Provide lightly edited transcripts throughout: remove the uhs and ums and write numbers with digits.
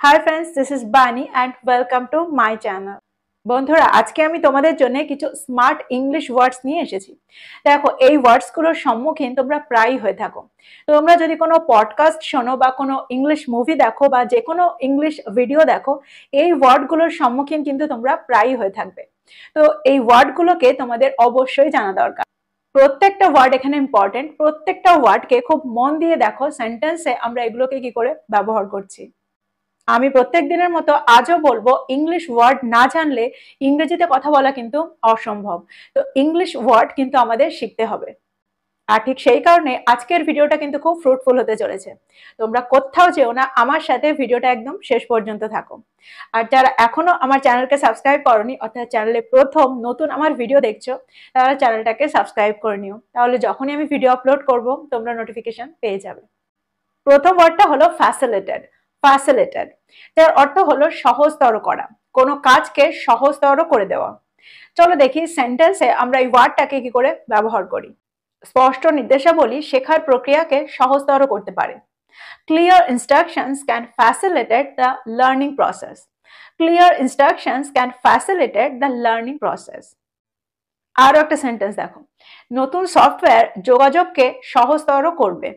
Hi friends, this is Bani and welcome to my channel. বন্ধুরা আজকে আমি তোমাদের জন্য কিছু স্মার্ট ইংলিশ ওয়ার্ডস নিয়ে এসেছি। দেখো এই ওয়ার্ডসগুলোর সম্মুখীন তোমরা প্রায়ই হয়ে থাকো। তোমরা যদি কোনো পডকাস্ট শোনো বা কোনো ইংলিশ মুভি দেখো বা যে কোনো ইংলিশ ভিডিও দেখো, এই ওয়ার্ডগুলোর সম্মুখীন কিন্তু তোমরা প্রায়ই হয়ে থাকবে। তো এই ওয়ার্ডগুলোকে তোমাদের অবশ্যই জানা দরকার। প্রত্যেকটা ওয়ার্ড এখানে ইম্পর্টেন্ট, প্রত্যেকটা ওয়ার্ডকে খুব মন দিয়ে দেখো সেন্টেন্সে আমরা এগুলোকে কি করে ব্যবহার করছি। আমি প্রত্যেক দিনের মতো আজও বলবো, ইংলিশ ওয়ার্ড না জানলে ইংরেজিতে কথা বলা কিন্তু অসম্ভব। তো ইংলিশ ওয়ার্ড কিন্তু আমাদের শিখতে হবে। আর ঠিক সেই কারণে আজকের ভিডিওটা কিন্তু খুব ফ্রুটফুল হতে চলেছে। তোমরা কোথাও যেও না, আমার সাথে ভিডিওটা একদম শেষ পর্যন্ত থাকো। আর যারা এখনো আমার চ্যানেলকে সাবস্ক্রাইব করনি, অর্থাৎ চ্যানেলে প্রথম নতুন আমার ভিডিও দেখছো, তারা চ্যানেলটাকে সাবস্ক্রাইব করে নিও। তাহলে যখনই আমি ভিডিও আপলোড করব তোমরা নোটিফিকেশন পেয়ে যাবে। প্রথম ওয়ার্ডটা হলো ফ্যাসিলিটেড। ফ্যাসিলিটেড যার অর্থ হলো সহজতর করা, কোনো কাজকে সহজতর করে দেওয়া। চলো দেখি সেন্টেন্সে আমরা এই ওয়ার্ডটাকে কি করে ব্যবহার করি। স্পষ্ট নির্দেশাবলী শেখার প্রক্রিয়াকে সহজতর করতে পারে। Clear instructions can facilitate the learning process. Clear instructions can facilitate the learning process. আরো একটা সেন্টেন্স দেখো, নতুন সফটওয়্যার যোগাযোগকে সহজতর করবে।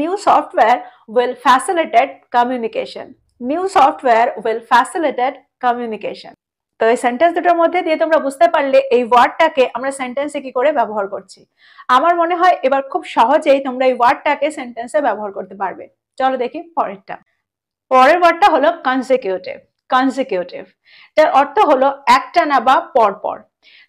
New software will facilitate communication. New software will facilitate communication. তো এই সেন্টেন্স দুটোর মধ্যে দিয়ে তোমরা বুঝতে পারলে এই ওয়ার্ডটাকে আমরা সেন্টেন্সে কি করে ব্যবহার করছি। আমার মনে হয় এবার খুব সহজেই তোমরা এই ওয়ার্ডটাকে সেন্টেন্সে ব্যবহার করতে পারবে। চলো দেখি পরেরটা। পরের ওয়ার্ডটা হলো কনসিকিউটিভ। কনসিকিউটিভ যার অর্থ হলো একটানা বা পরপর।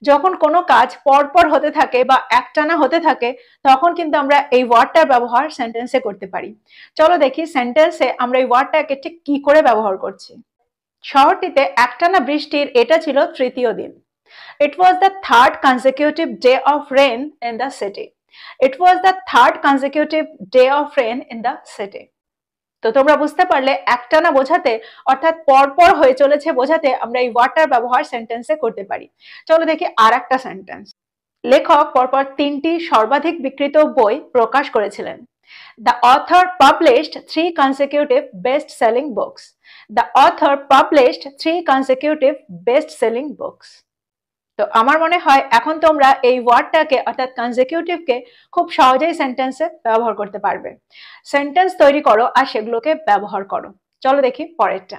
যখন কোনো কাজ পরপর হতে থাকে বা একটানা হতে থাকে, তখন কিন্তু আমরা এই ওয়ার্ডটার ব্যবহার সেন্টেন্সে করতে পারি। চলো দেখি সেন্টেন্সে আমরা এই ওয়ার্ডটাকে ঠিক কি করে ব্যবহার করছি। শহরটিতে একটানা বৃষ্টির এটা ছিল তৃতীয় দিন। It was the third consecutive day of rain in the city. It was the third consecutive day of rain in the city. তো তোমরা বুঝতে পারলে একটানা বোঝাতে অর্থাৎ পরপর হয়ে চলেছে বোঝাতে আমরা এই ওয়ার্ডটার ব্যবহার সেন্টেন্সে করতে পারি। চলো দেখি আর একটা সেন্টেন্স। লেখক পরপর 3টি সর্বাধিক বিক্রিত বই প্রকাশ করেছিলেন। The author published 3 consecutive best-selling books. The author published 3 consecutive best-selling books. তো আমার মনে হয় এখন তোমরা এই ওয়ার্ডটাকে অর্থাৎ কনসিকিউটিভকে খুব সহজেই সেন্টেন্সে ব্যবহার করতে পারবে। সেন্টেন্স তৈরি করো আর সেগুলোকে ব্যবহার করো। চলো দেখি পরেরটা।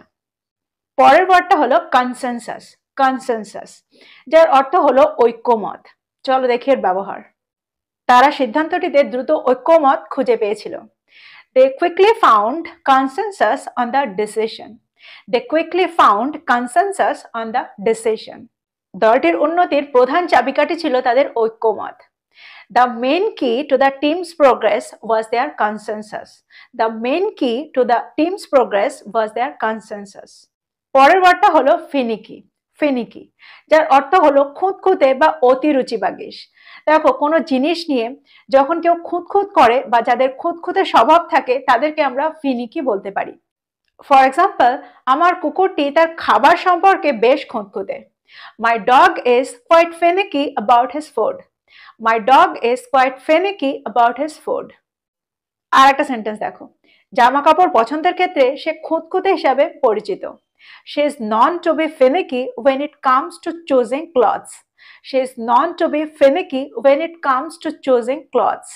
পরের ওয়ার্ডটা হলো কনসেনসাস। কনসেনসাস যার অর্থ হলো ঐক্যমত। চলো দেখি এর ব্যবহার। তারা সিদ্ধান্তটিতে দ্রুত ঐক্যমত খুঁজে পেয়েছিল। They quickly found consensus on the decision. They quickly found consensus on the decision. দলটির উন্নতির প্রধান চাবিকাঠি ছিল তাদের ঐক্যমত। The main key to the team's progress was their consensus. The main key to the team's progress was their consensus. পরের ওয়ার্ডটা হলো ফিনিকি। ফিনিকি যার অর্থ হলো খুঁতখুঁতে বা অতিরুচি বাগিস। দেখো কোনো জিনিস নিয়ে যখন কেউ খুঁতখুঁত করে বা যাদের খুঁতখুঁতে স্বভাব থাকে তাদেরকে আমরা ফিনিকি বলতে পারি। ফর এক্সাম্পল, আমার কুকুরটি তার খাবার সম্পর্কে বেশ খুঁতখুঁতে। My dog is quite finicky about his food. My dog is quite finicky about his food. আর একটা সেন্টেন্স দেখো, জামা কাপড় পছন্দের ক্ষেত্রে সে খুঁতখুঁতে হিসাবে পরিচিত। She is known to be finicky when it comes to choosing clothes. She is known to be finicky when it comes to choosing clothes.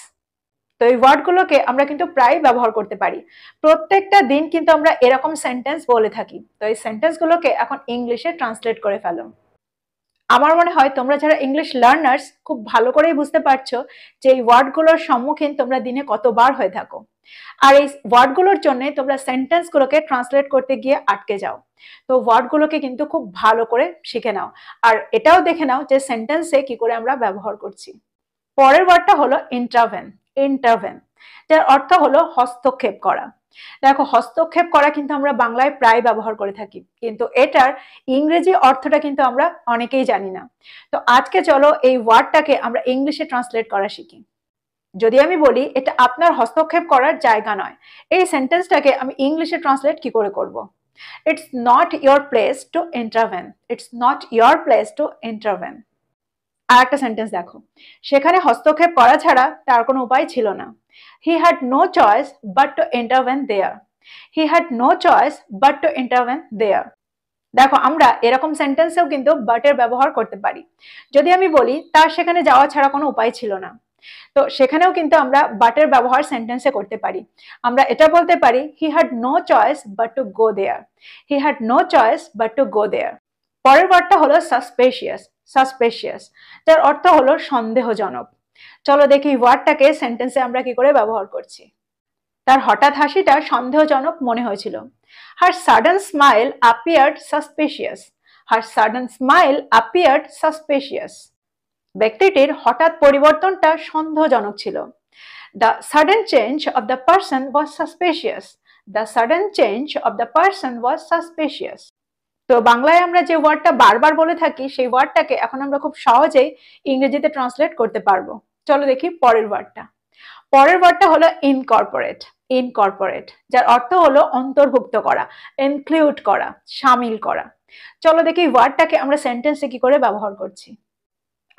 তো এই ওয়ার্ডগুলোকে আমরা কিন্তু প্রায় ব্যবহার করতে পারি। প্রত্যেকটা দিন কিন্তু আমরা এরকম সেন্টেন্স বলে থাকি। তো এই সেন্টেন্সগুলোকে এখন ইংলিশে ট্রান্সলেট করে ফেলো। আমার মনে হয় তোমরা যারা ইংলিশ লার্নার্স খুব ভালো করেই বুঝতে পারছো যে এই ওয়ার্ডগুলোর সম্মুখীন তোমরা দিনে কতবার হয়ে থাকো। আর এই ওয়ার্ডগুলোর জন্য তোমরা সেন্টেন্সগুলোকে ট্রান্সলেট করতে গিয়ে আটকে যাও। তো ওয়ার্ডগুলোকে কিন্তু খুব ভালো করে শিখে নাও আর এটাও দেখে নাও যে সেন্টেন্সে কি করে আমরা ব্যবহার করছি। পরের ওয়ার্ডটা হলো ইন্টারভেন। ইন্টারভেন যার অর্থ হলো হস্তক্ষেপ করা। দেখো হস্তক্ষেপ করা কিন্তু আমরা বাংলায় প্রায় ব্যবহার করে থাকি, কিন্তু এটার ইংরেজি অর্থটা কিন্তু আমরা অনেকেই জানি না। তো আজকে চলো এই ওয়ার্ডটাকে আমরা ইংলিশে ট্রান্সলেট করা শিখি। যদি আমি বলি এটা আপনার হস্তক্ষেপ করার জায়গা নয়, এই সেন্টেন্সটাকে আমি ইংলিশে ট্রান্সলেট কি করে করব? It's not your place to intervene. It's not your place to intervene. আর একটা সেন্টেন্স দেখো, সেখানে হস্তক্ষেপ করা ছাড়া তার কোনো উপায় ছিল না। He had no choice but to intervene there. He had no choice but to intervene there. দেখো আমরা এরকম সেন্টেন্সেও কিন্তু বাটের ব্যবহার করতে পারি। যদি আমি বলি তার সেখানে যাওয়া ছাড়া কোনো উপায় ছিল না, তো সেখানেও কিন্তু আমরা বাটের ব্যবহার সেন্টেন্সে করতে পারি। আমরা এটা বলতে পারি he had no choice but to go there. He had no choice but to go there. পরের ওয়ার্ডটা হলো সাসপেশিয়াস। সাসপেশিয়াস, যার অর্থ হলো সন্দেহজনক। চলো দেখি ওয়ার্ডটাকে সেন্টেন্সে আমরা কি করে ব্যবহার করছি। তার হঠাৎ হাসিটা সন্দেহজনক মনে হয়েছিল। Her sudden smile appeared suspicious. Her sudden smile appeared suspicious. ব্যক্তিটির হঠাৎ পরিবর্তনটা সন্দেহজনক ছিল। The sudden change of the person was suspicious. The sudden change of the person was suspicious. তো বাংলায় আমরা যে ওয়ার্ডটা বারবার বলে থাকি সেই ওয়ার্ডটাকে এখন আমরা খুব সহজেই ইংরেজিতে ট্রান্সলেট করতে পারবো। চলো দেখি পরের ওয়ার্ডটা। পরের ওয়ার্ডটা হলো ইনকর্পোরেট। ইনকর্পোরেট, যার অর্থ হলো অন্তর্ভুক্ত করা, ইনক্লুড করা, শামিল করা। চলো দেখি ওয়ার্ডটাকে আমরা সেন্টেন্সে কি করে ব্যবহার করছি।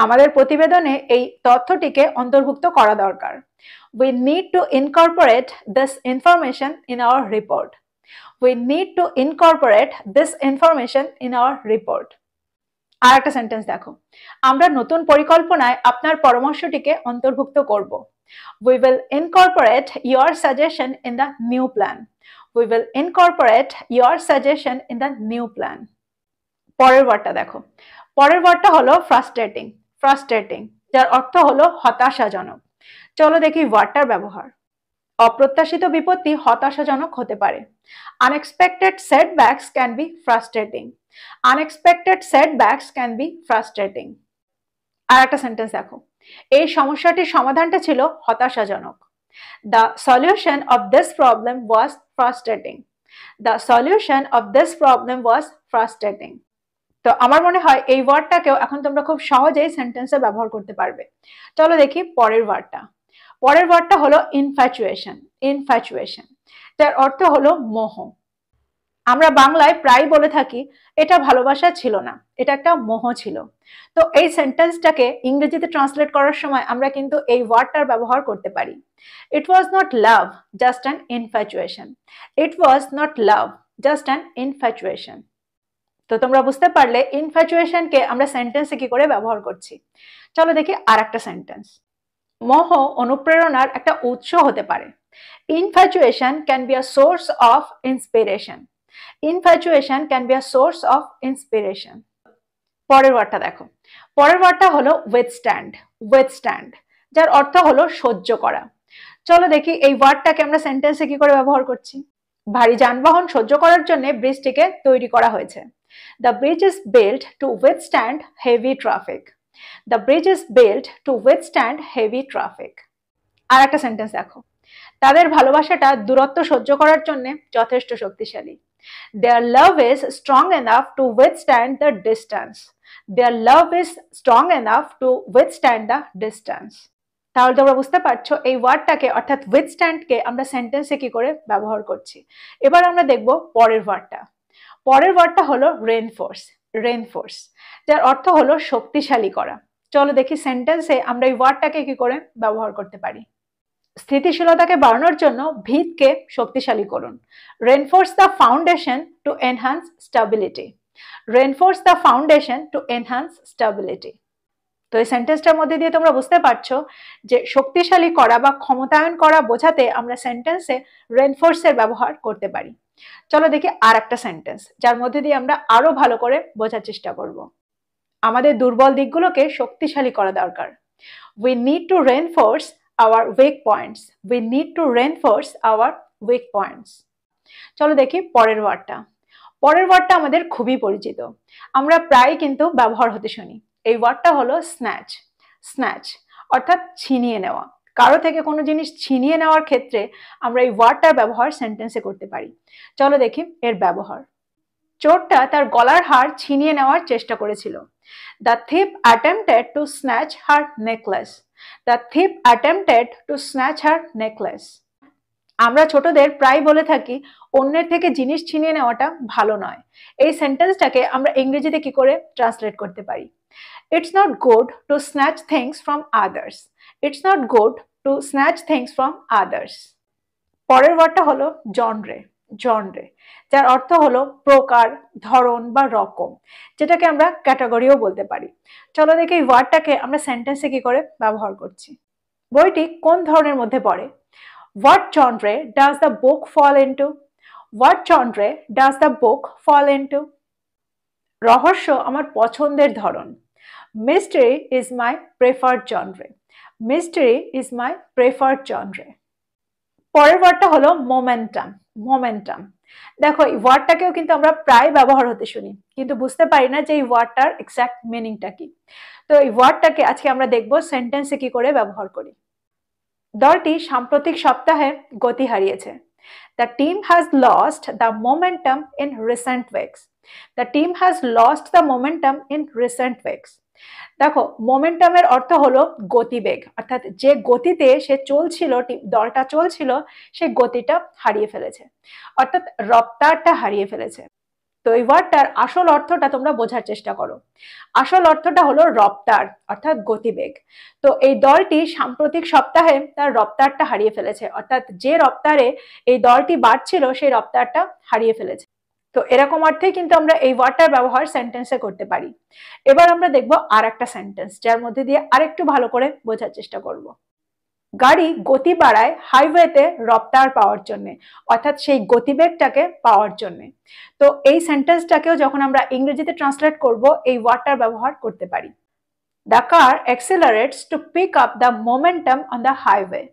আমাদের প্রতিবেদনে এই তথ্যটিকে অন্তর্ভুক্ত করা দরকার। We need to incorporate this information in our report. We need to incorporate this information in our report. আর একটা সেন্টেন্স দেখো, আমরা নতুন পরিকল্পনায় আপনার পরামর্শটিকে অন্তর্ভুক্ত করব। We will incorporate your suggestion in the new plan. We will incorporate your suggestion in the new plan. পরের ওয়ার্ডটা দেখো। পরের ওয়ার্ডটা হলো ফ্রাস্ট্রেটিং। ফ্রাস্ট্রেটিং, যার অর্থ হলো হতাশাজনক। চলো দেখি ওয়ার্ডটার ব্যবহার। অপ্রত্যাশিত বিপত্তি হতাশাজনক হতে পারে। Unexpected setbacks can be frustrating. Unexpected setbacks can be frustrating. আর একটা সেন্টেন্স দেখো, এই সমস্যাটির সমাধানটা ছিল হতাশাজনক। The solution of this problem was frustrating. The solution of this problem was frustrating. তো আমার মনে হয় এই ওয়ার্ডটাকেও এখন তোমরা খুব সহজেই সেন্টেন্সে ব্যবহার করতে পারবে। চলো দেখি পরের ওয়ার্ডটা। পরের ওয়ার্ডটা হলো ইনফ্যাচুয়েশন। ইনফ্যাচুয়েশন, যার অর্থ হলো মোহ। আমরা বাংলায় প্রায় বলে থাকি এটা ভালোবাসা ছিল না, এটা একটা মোহ ছিল। তো এই সেন্টেন্সটাকে ইংরেজিতে ট্রান্সলেট করার সময় আমরা কিন্তু এই ওয়ার্ডটার ব্যবহার করতে পারি। It was not love, just an infatuation. It was not love, just an infatuation. তো তোমরা বুঝতে পারলে ইনফ্যাচুয়েশনকে আমরা সেন্টেন্সে কি করে ব্যবহার করছি। চলো দেখি আর একটা সেন্টেন্স। মোহ অনুপ্রেরণার একটা উৎস হতে পারে। Infatuation can be a source of inspiration. Infatuation can be a source of inspiration. পরের ওয়ার্ডটা দেখো। পরের ওয়ার্ডটা হলো withstand. Withstand, যার অর্থ হলো সহ্য করা। চলো দেখি এই ওয়ার্ডটাকে আমরা সেন্টেন্সে কি করে ব্যবহার করছি। ভারী যানবাহন সহ্য করার জন্য ব্রিজটিকে তৈরি করা হয়েছে। The bridge is built to withstand heavy traffic. The bridge is built to withstand heavy traffic. আর একটা সেন্টেন্স দেখো, তাদের ভালোবাসাটা দূরত্ব সহ্য করার জন্য যথেষ্ট শক্তিশালী। Their love is strong enough to withstand the distance. Their love is strong enough to withstand the distance. তাহলে তোমরা বুঝতে পারছো এই ওয়ার্ডটাকে অর্থাৎ withstandকে আমরা সেন্টেন্সে কি করে ব্যবহার করছি। এবার আমরা দেখব পরের ওয়ার্ডটা। পরের ওয়ার্ডটা হলো reinforce. Reinforce, যার অর্থ হলো শক্তিশালী করা। চলো দেখি সেন্টেন্সে আমরা এই ওয়ার্ডটাকে কি করে ব্যবহার করতে পারি। স্থিতিশীলতাকে বাড়ানোর জন্য ভিতকে শক্তিশালী করুন। Reinforce the foundation to enhance stability. Reinforce the foundation to enhance stability. তো এই সেন্টেন্সটার মধ্যে দিয়ে তোমরা বুঝতে পারছো যে শক্তিশালী করা বা ক্ষমতায়ন করা বোঝাতে আমরা সেন্টেন্সে reinforce এর ব্যবহার করতে পারি। চলো দেখি আর একটা সেন্টেন্স যার মধ্যে দিয়ে আমরা আরো ভালো করে বোঝার চেষ্টা করব। আমাদের দুর্বল দিকগুলোকে শক্তিশালী করা দরকার। We need to reinforce our weak points. We need to reinforce our weak points. চলো দেখি পরের ওয়ার্ডটা। পরের ওয়ার্ডটা আমাদের খুবই পরিচিত, আমরা প্রায় কিন্তু ব্যবহার হতে শুনি। এই ওয়ার্ডটা হলো স্ন্যাচ। স্ন্যাচ অর্থাৎ ছিনিয়ে নেওয়া। কারো থেকে কোনো জিনিস ছিনিয়ে নেওয়ার ক্ষেত্রে আমরা এই ওয়ার্ডটার ব্যবহার সেন্টেন্সে করতে পারি। চলো দেখি এর ব্যবহার। চোরটা তার গলার হার ছিনিয়ে নেওয়ার চেষ্টা করেছিল। The thief attempted to snatch her necklace. The thief attempted to snatch her necklace. আমরা ছোটদের প্রায় বলে থাকি অন্যের থেকে জিনিস ছিনিয়ে নেওয়াটা ভালো নয়। এই সেন্টেন্সটাকে আমরা ইংরেজিতে কি করে ট্রান্সলেট করতে পারি। It's not good to snatch things from others. It's not good to snatch things from others. পরের ওয়ার্ডটা হলো genre. জনরে, যার অর্থ হলো প্রকার, ধরন বা রকম, যেটাকে আমরা ক্যাটাগরিও বলতে পারি। চলো দেখি এই ওয়ার্ডটাকে আমরা সেন্টেন্সে কি করে ব্যবহার করছি। বইটি কোন ধরনের মধ্যে পড়ে? What genre does the book fall into? What genre does the book fall into? রহস্য আমার পছন্দের ধরন। Mystery is my preferred genre. Mystery is my preferred genre. পরের ওয়ার্ডটা হলো মোমেন্টাম। মোমেন্টাম, দেখো এই ওয়ার্ডটাকেও কিন্তু আমরা প্রায় ব্যবহার হতে শুনি, কিন্তু বুঝতে পারি না যে এই ওয়ার্ডটার এক্সাক্ট মিনিংটা কি। তো এই ওয়ার্ডটাকে আজকে আমরা দেখবো সেন্টেন্সে কি করে ব্যবহার করি। দলটি সাম্প্রতিক সপ্তাহে গতি হারিয়েছে। The team has lost the momentum in recent weeks. The team has lost the momentum in recent weeks. দেখো মোমেন্টামের অর্থ হলো গতিবেগ, অর্থাৎ যে গতিতে সে চলছিল, দলটা চলছিল, সে গতিটা হারিয়ে ফেলেছে, অর্থাৎ রপ্তারটা হারিয়ে ফেলেছে। তো এই ওয়ার্ডটার আসল অর্থটা তোমরা বোঝার চেষ্টা করো। আসল অর্থটা হলো রপ্তার, অর্থাৎ গতিবেগ। তো এই দলটি সাম্প্রতিক সপ্তাহে তার রপ্তারটা হারিয়ে ফেলেছে, অর্থাৎ যে রপ্তারে এই দলটি বাড়ছিল সেই রপ্তারটা হারিয়ে ফেলেছে। তো এরকম অর্থে কিন্তু আমরা এই ওয়ার্ডটার ব্যবহার সেন্টেন্সে করতে পারি। এবার আমরা দেখবো আর একটা সেন্টেন্স, যার মধ্যে দিয়ে আরেকটু ভালো করে বোঝার চেষ্টা করব। গাড়ি গতি বাড়ায় হাইওয়েতে রপ্তার পাওয়ার জন্য, অর্থাৎ সেই গতিবেগটাকে পাওয়ার জন্য। তো এই সেন্টেন্সটাকেও যখন আমরা ইংরেজিতে ট্রান্সলেট করব, এই ওয়ার্ডটার ব্যবহার করতে পারি। The car accelerates to pick up the momentum on the highway.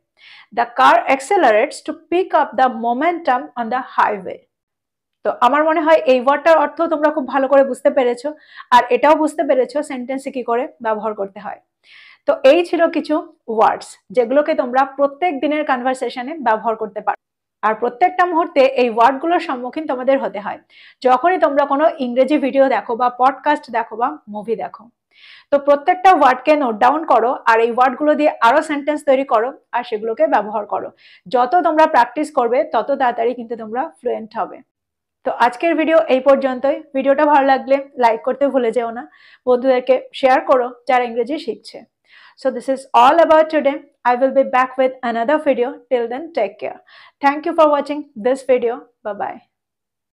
The car accelerates to pick up the momentum on the highway. তো আমার মনে হয় এই ওয়ার্ডটার অর্থ তোমরা খুব ভালো করে বুঝতে পেরেছো, আর এটাও বুঝতে পেরেছো সেন্টেন্সে কি করে ব্যবহার করতে হয়। তো এই ছিল কিছু ওয়ার্ডস যেগুলোকে তোমরা প্রত্যেক দিনের কনভারসেশনে ব্যবহার করতে পারো। আর প্রত্যেকটা মুহূর্তে এই ওয়ার্ডগুলোর সম্মুখীন তোমাদের হতে হয় যখনই তোমরা কোনো ইংরেজি ভিডিও দেখো বা পডকাস্ট দেখো বা মুভি দেখো। তো প্রত্যেকটা ওয়ার্ডকে নোট ডাউন করো, আর এই ওয়ার্ডগুলো দিয়ে আরো সেন্টেন্স তৈরি করো, আর সেগুলোকে ব্যবহার করো। যত তোমরা প্র্যাকটিস করবে তত তাড়াতাড়ি কিন্তু তোমরা ফ্লুয়েন্ট হবে। তো আজকের ভিডিও এই পর্যন্তই। ভিডিওটা ভালো লাগলে লাইক করতে ভুলে যেও না, বন্ধুদেরকে শেয়ার করো যারা ইংরেজি শিখছে। So this is all about today. I will be back with another video. Till then, take care. Thank you for watching this video. Bye bye.